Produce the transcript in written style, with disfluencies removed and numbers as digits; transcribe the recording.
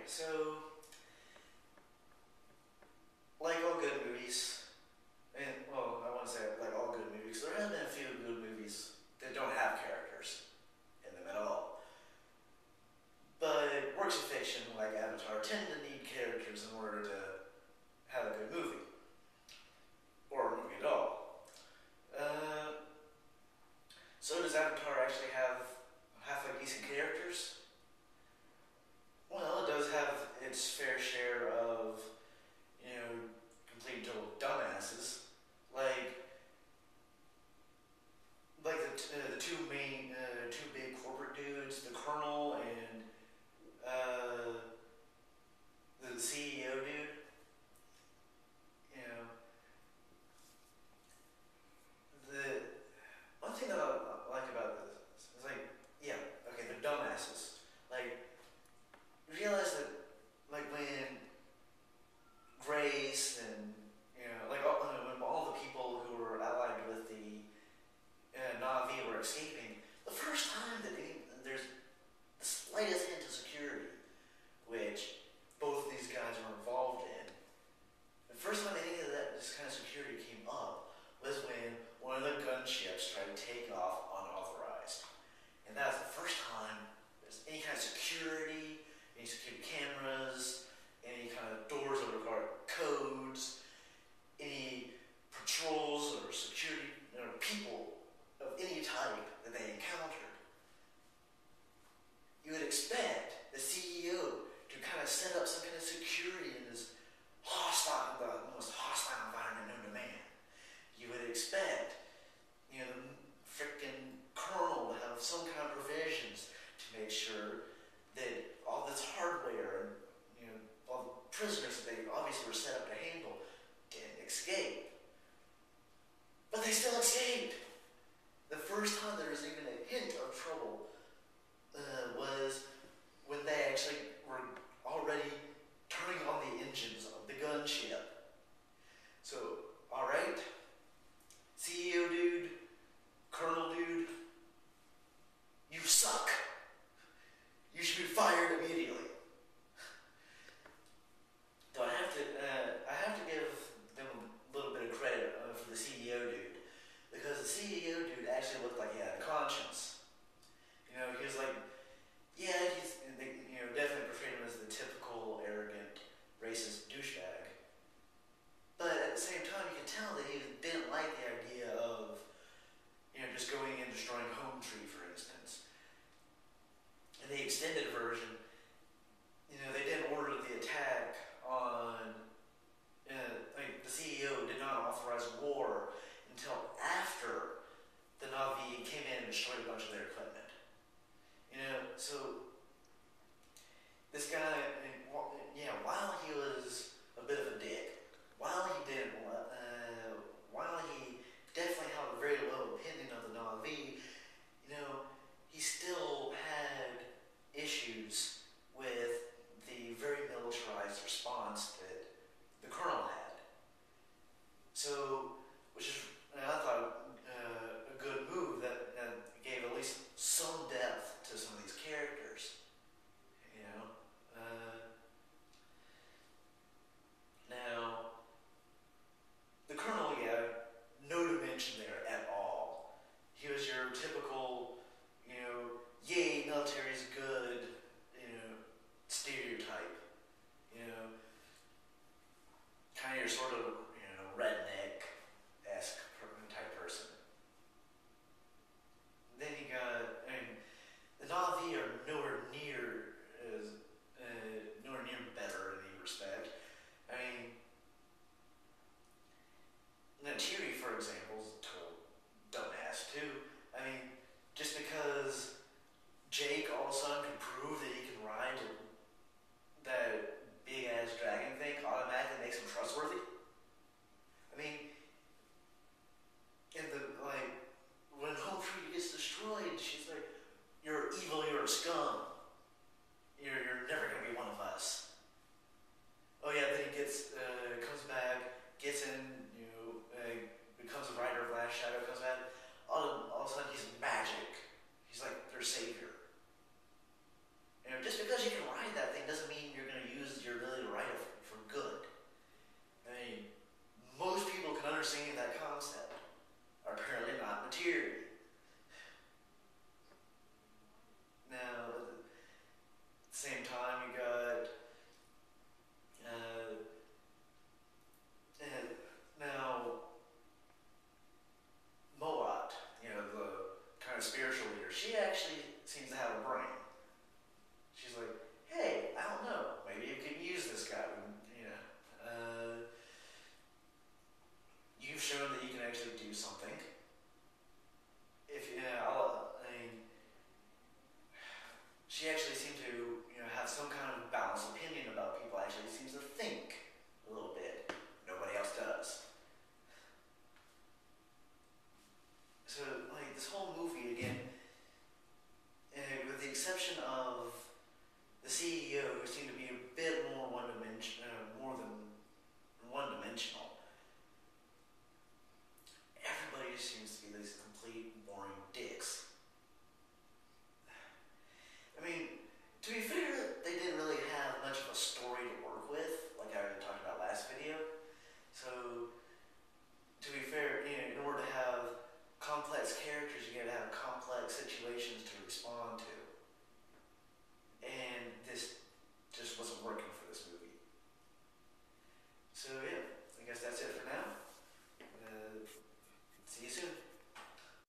So, like all good movies, and well, I want to say like all good movies, there have been a few good movies that don't have characters in them at all. But works of fiction, like Avatar, tend to need characters in order to have a good movie, or a movie at all. Uh, so does Avatar actually have halfway decent characters? Well, it does have its fair share of, you know, complete and total dumbasses. Like, the two main, two big corporate dudes, the Colonel and uh, the CEO dude. You know, the one thing that I like about this is like, yeah, okay, they're dumbasses. Like, realize that, like when Grace and when all the people who were allied with the Na'vi were escaping, the first time that there's the slightest hint of security, which both of these guys were involved in, the first time any of that this kind of security came up was when one of the gunships tried to take off unauthorized, and that was the first time there's any kind of security, any security cameras, any kind of doors that require codes, any patrols or security or people of any type that they encountered. You would expect the CEO to kind of set up some kind of security in this the most hostile environment known to man. You would expect, the freaking colonel to have some kind of provisions to make sure that all this hardware and all the prisoners that they obviously were set up to handle didn't escape. But they still escaped. The first time there was even a hint of trouble was when they actually were already turning on the engines of the gunship. So, alright, CEO dude, Colonel dude, you suck. You should be fired immediately. Though I have to give them a little bit of credit for the CEO dude, because the CEO dude actually looked like he had a conscience. He was like, yeah, definitely portrayed him as the typical arrogant, racist douchebag. But at the same time, you could tell that he didn't like the idea of, just going and destroying Home Tree, for instance. In the extended version, they didn't order the attack on, the CEO did not authorize war until after the Na'vi came in and destroyed a bunch of their equipment. So this guy, while he was a bit of a dick, while he definitely held a very low opinion of the Na'vi, he still had issues with the very militarized response that the Colonel had. So, which is, I thought, a good move that gave at least some depth to some of these characters. seem to, have some kind of balanced opinion about people. Actually, seems to think a little bit. Nobody else does.